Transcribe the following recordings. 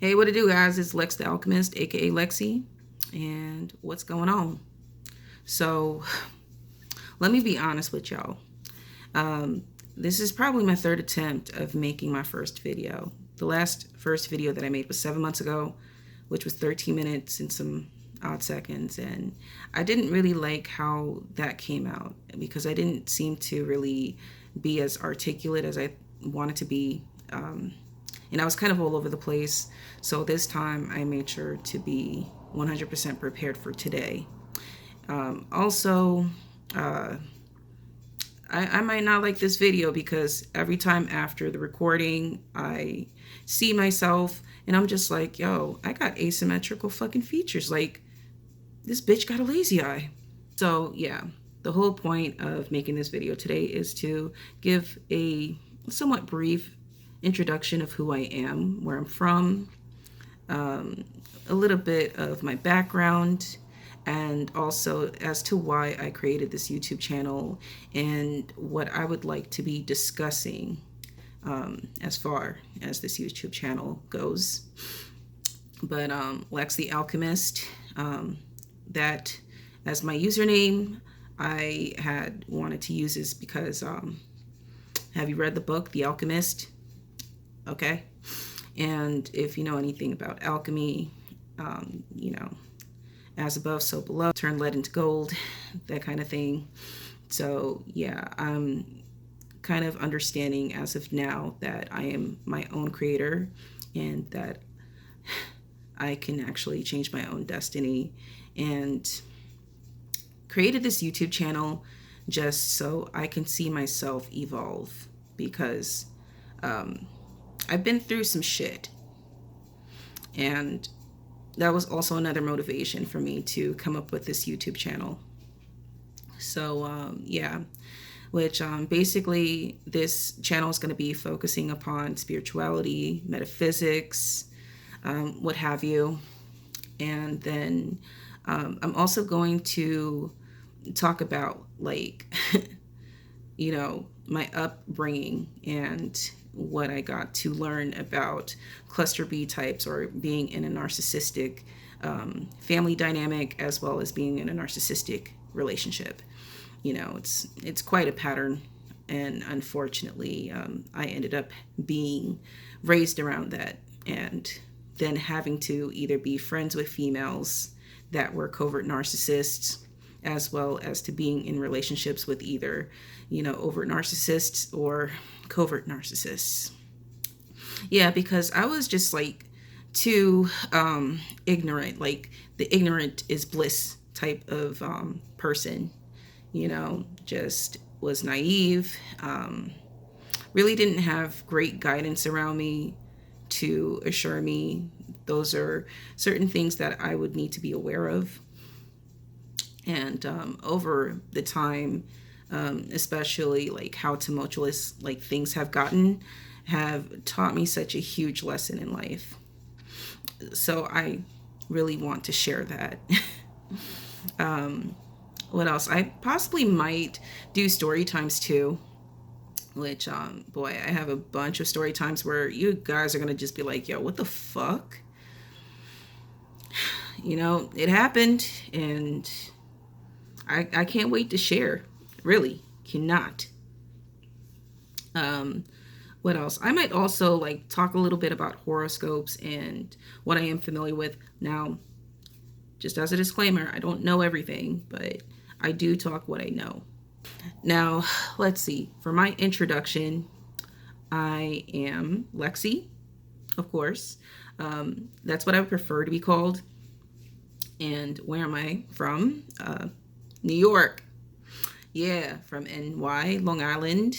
Hey, what to do, guys? It's Lex the Alchemist, aka Lexi, and what's going on? So, let me be honest with y'all. Um, this is probably my third attempt of making my first video. The first video that I made was 7 months ago, which was 13 minutes and some odd seconds, and I didn't really like how that came out because I didn't seem to really be as articulate as I wanted to be. And I was kind of all over the place. So this time I made sure to be 100% prepared for today. Also, I might not like this video because every time after the recording, I see myself and I'm just like, yo, I got asymmetrical fucking features. Like, this bitch got a lazy eye. So yeah, the whole point of making this video today is to give a somewhat brief introduction of who I am, where I'm from, a little bit of my background, and also as to why I created this YouTube channel and what I would like to be discussing as far as this YouTube channel goes. But Lex the Alchemist, that as my username, I had wanted to use this because have you read the book The Alchemist? Okay. And if you know anything about alchemy, as above, so below, turn lead into gold, that kind of thing. So yeah, I'm kind of understanding as of now that I am my own creator and that I can actually change my own destiny, and created this YouTube channel just so I can see myself evolve because I've been through some shit, and that was also another motivation for me to come up with this YouTube channel. So yeah, which basically this channel is going to be focusing upon spirituality, metaphysics, what have you. And then I'm also going to talk about, like, my upbringing and what I got to learn about cluster B types, or being in a narcissistic family dynamic, as well as being in a narcissistic relationship. It's quite a pattern, and unfortunately, I ended up being raised around that, and then having to either be friends with females that were covert narcissists, as well as to being in relationships with either, overt narcissists or covert narcissists. Yeah, because I was just like too ignorant, like the ignorant is bliss type of person, just was naive, really didn't have great guidance around me to assure me those are certain things that I would need to be aware of. And over the time, especially like how tumultuous like things have gotten, have taught me such a huge lesson in life. So I really want to share that. What else? I possibly might do story times too, which boy, I have a bunch of story times where you guys are gonna just be like, yo, what the fuck? It happened, and I can't wait to share. Really, cannot. What else? I might also like talk a little bit about horoscopes and what I am familiar with. Now, just as a disclaimer, I don't know everything, but I do talk what I know. Now, let's see. For my introduction, I am Lexi, of course. That's what I would prefer to be called. And where am I from? New York. Yeah, from NY, Long Island,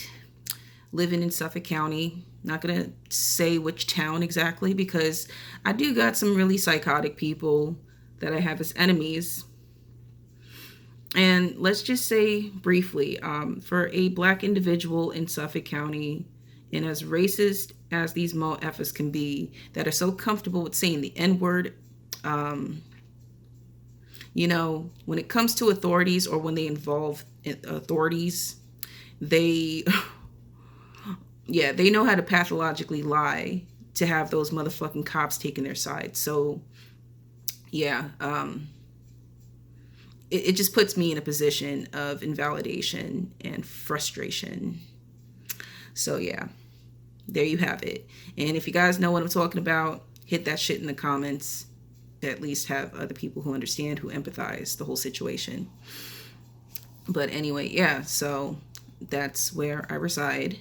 living in Suffolk County. Not gonna say which town exactly because I do got some really psychotic people that I have as enemies. And let's just say briefly, for a Black individual in Suffolk County, and as racist as these mo-effers can be, that are so comfortable with saying the N-word, when it comes to authorities, or when they involve authorities, they know how to pathologically lie to have those motherfucking cops taking their side. So yeah, it just puts me in a position of invalidation and frustration. So yeah, there you have it. And if you guys know what I'm talking about, hit that shit in the comments. At least have other people who understand, who empathize the whole situation. But anyway, yeah, so that's where I reside,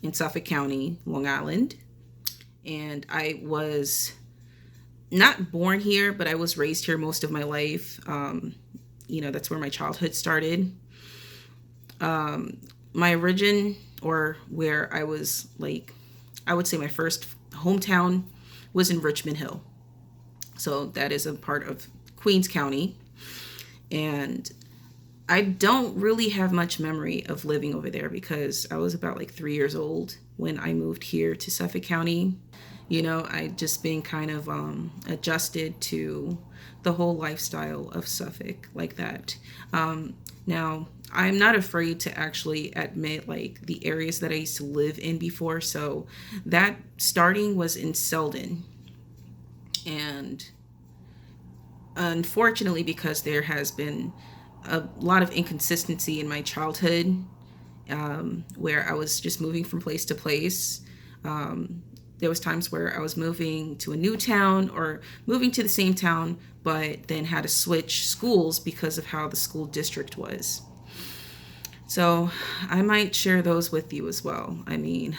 in Suffolk County, Long Island. And I was not born here, but I was raised here most of my life. That's where my childhood started. My origin, or where I was, like, I would say my first hometown was in Richmond Hill. So that is a part of Queens County. And I don't really have much memory of living over there because I was about like 3 years old when I moved here to Suffolk County. I just been kind of adjusted to the whole lifestyle of Suffolk like that. Now, I'm not afraid to actually admit like the areas that I used to live in before. So that starting was in Selden. And unfortunately, because there has been a lot of inconsistency in my childhood, where I was just moving from place to place. There was times where I was moving to a new town or moving to the same town, but then had to switch schools because of how the school district was. So I might share those with you as well. I mean,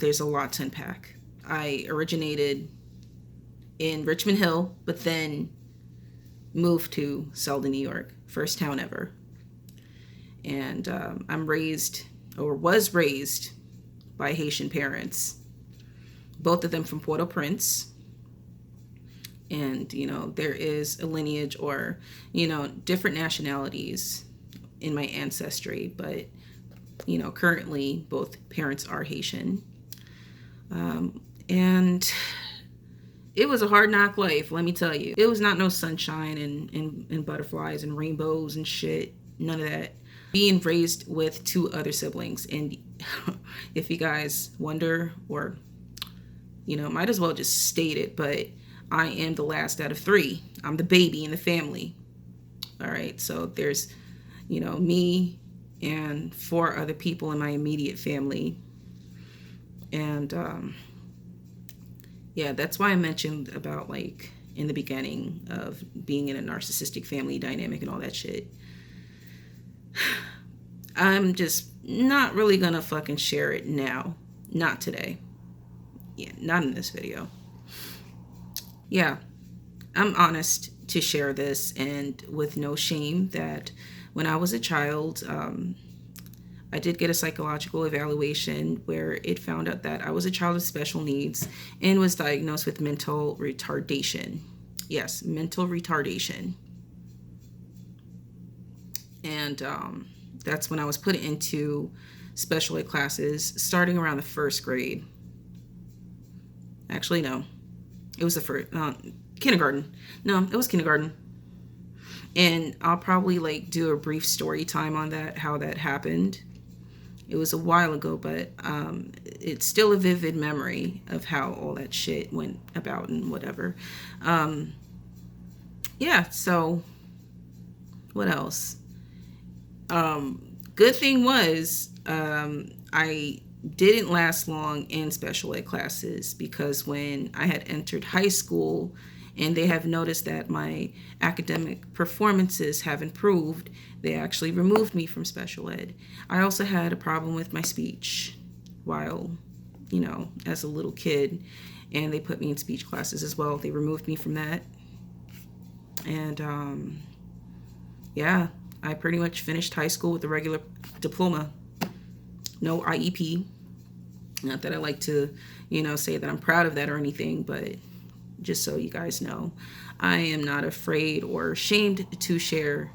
there's a lot to unpack. I originated in Richmond Hill, but then moved to Selden, New York, first town ever. And I'm was raised by Haitian parents, both of them from Port-au-Prince. And, there is a lineage or, different nationalities in my ancestry, but, currently both parents are Haitian. And it was a hard knock life, let me tell you. It was not no sunshine and butterflies and rainbows and shit. None of that. Being raised with 2 other siblings. And if you guys wonder, or, might as well just state it, but I am the last out of 3. I'm the baby in the family. All right. So there's, me and 4 other people in my immediate family. And, yeah, that's why I mentioned about, like, in the beginning of being in a narcissistic family dynamic and all that shit. I'm just not really gonna fucking share it now. Not today. Yeah, not in this video. Yeah, I'm honest to share this, and with no shame, that when I was a child, I did get a psychological evaluation where it found out that I was a child with special needs and was diagnosed with mental retardation. Yes, mental retardation. And that's when I was put into special ed classes starting around the 1st grade. Actually, no. It was the first, kindergarten. No, it was kindergarten. And I'll probably like do a brief story time on that, how that happened. It was a while ago, but it's still a vivid memory of how all that shit went about and whatever. Yeah, so what else? Good thing was I didn't last long in special ed classes, because when I had entered high school and they have noticed that my academic performances have improved, they actually removed me from special ed. I also had a problem with my speech while, as a little kid, and they put me in speech classes as well. They removed me from that. And yeah, I pretty much finished high school with a regular diploma. No IEP. Not that I like to, say that I'm proud of that or anything, but just so you guys know, I am not afraid or ashamed to share,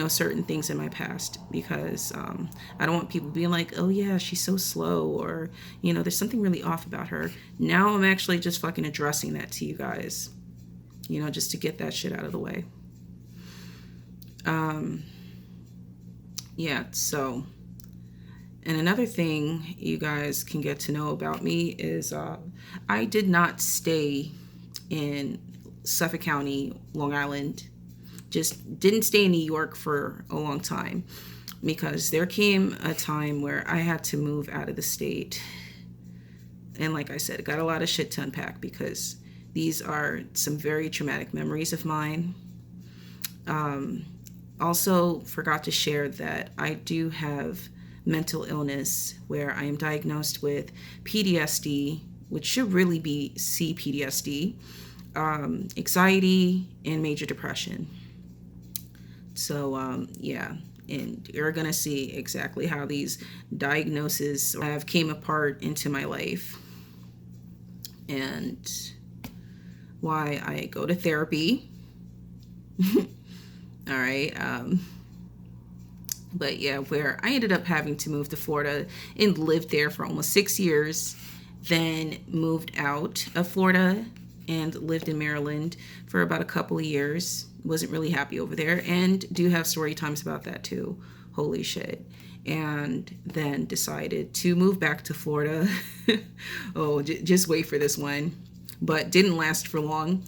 certain things in my past, because I don't want people being like, oh yeah, she's so slow, or, there's something really off about her. Now I'm actually just fucking addressing that to you guys, just to get that shit out of the way. Yeah, so And another thing you guys can get to know about me is I did not stay in Suffolk County, Long Island. Just didn't stay in New York for a long time because there came a time where I had to move out of the state. And like I said, got a lot of shit to unpack because these are some very traumatic memories of mine. Also, forgot to share that I do have mental illness where I am diagnosed with PTSD, which should really be CPTSD, anxiety, and major depression. So, yeah, and you're going to see exactly how these diagnoses have came apart into my life and why I go to therapy. All right. But yeah, where I ended up having to move to Florida and lived there for almost 6 years, then moved out of Florida and lived in Maryland for about a couple of years. Wasn't really happy over there, and do have story times about that too. Holy shit. And then decided to move back to Florida. Oh, just wait for this one. But didn't last for long.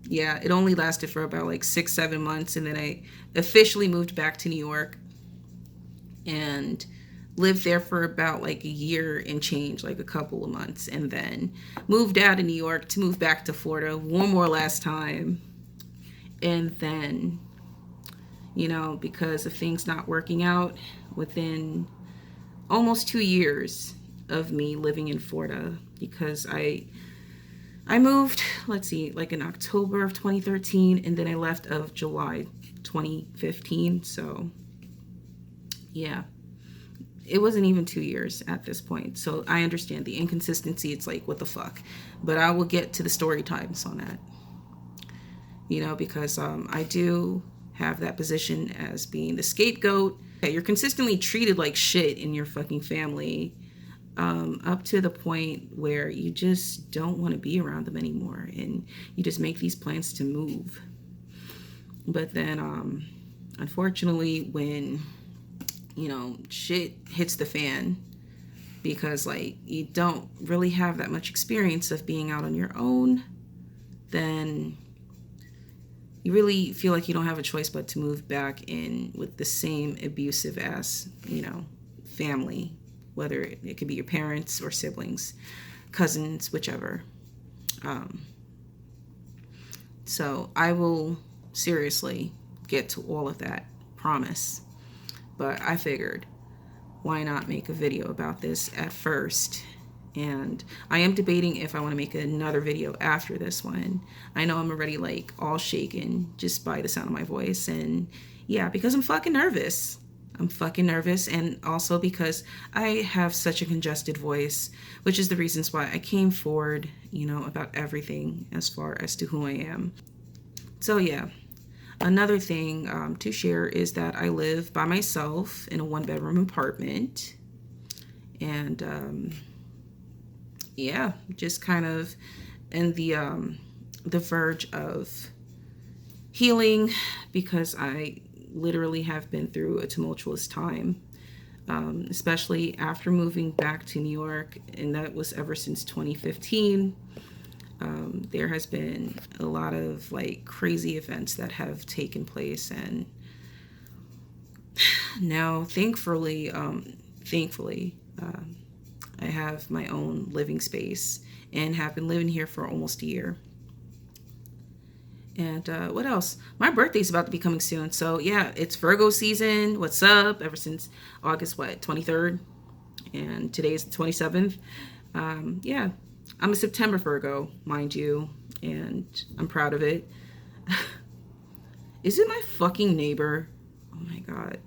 Yeah, it only lasted for about like 6-7 months, and then I officially moved back to New York and lived there for about like a year and change, like a couple of months, and then moved out of New York to move back to Florida one more last time. And then, you know, because of things not working out within almost 2 years of me living in Florida, because I moved, let's see, like in October of 2013, and then I left of July 2015. So yeah, it wasn't even 2 years at this point. So I understand the inconsistency. It's like, what the fuck? But I will get to the story times on that. You know, because I do have that position as being the scapegoat. You're consistently treated like shit in your fucking family, up to the point where you just don't want to be around them anymore, and you just make these plans to move. But then, unfortunately, when, you know, shit hits the fan, because like you don't really have that much experience of being out on your own, then you really feel like you don't have a choice but to move back in with the same abusive ass, you know, family, whether it could be your parents or siblings, cousins, whichever. So I will seriously get to all of that, promise. But I figured, why not make a video about this at first? And I am debating if I want to make another video after this one. I know I'm already like all shaken just by the sound of my voice. And yeah, because I'm fucking nervous. I'm fucking nervous. And also because I have such a congested voice, which is the reasons why I came forward, you know, about everything as far as to who I am. So yeah, another thing to share is that I live by myself in a 1-bedroom apartment. And yeah, just kind of in the verge of healing, because I literally have been through a tumultuous time, especially after moving back to New York, and that was ever since 2015. There has been a lot of like crazy events that have taken place, and now thankfully, I have my own living space and have been living here for almost a year. And what else? My birthday's about to be coming soon. So yeah, it's Virgo season. What's up? Ever since August, 23rd? And today's the 27th. Yeah, I'm a September Virgo, mind you. And I'm proud of it. Is it my fucking neighbor? Oh my God.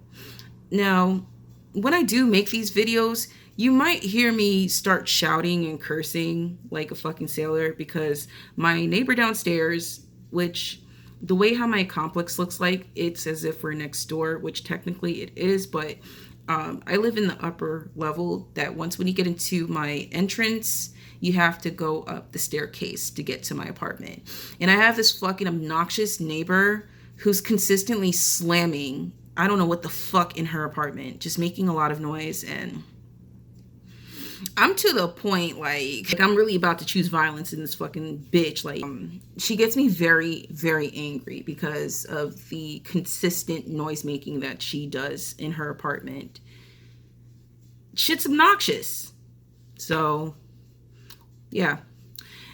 Now, when I do make these videos, you might hear me start shouting and cursing like a fucking sailor, because my neighbor downstairs, which the way how my complex looks like, it's as if we're next door, which technically it is, but I live in the upper level that once when you get into my entrance, you have to go up the staircase to get to my apartment. And I have this fucking obnoxious neighbor who's consistently slamming I don't know what the fuck in her apartment, just making a lot of noise. And I'm to the point, like I'm really about to choose violence in this fucking bitch. Like, she gets me very, very angry because of the consistent noise making that she does in her apartment. Shit's obnoxious. So, yeah.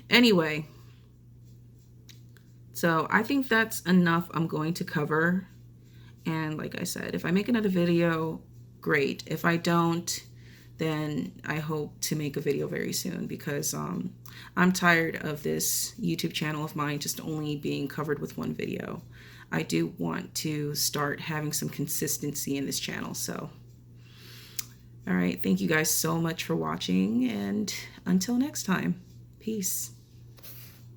Anyway, so I think that's enough I'm going to cover. And like I said, if I make another video, great. If I don't, then I hope to make a video very soon, because I'm tired of this YouTube channel of mine just only being covered with one video. I do want to start having some consistency in this channel. So, all right. Thank you guys so much for watching, and until next time, peace.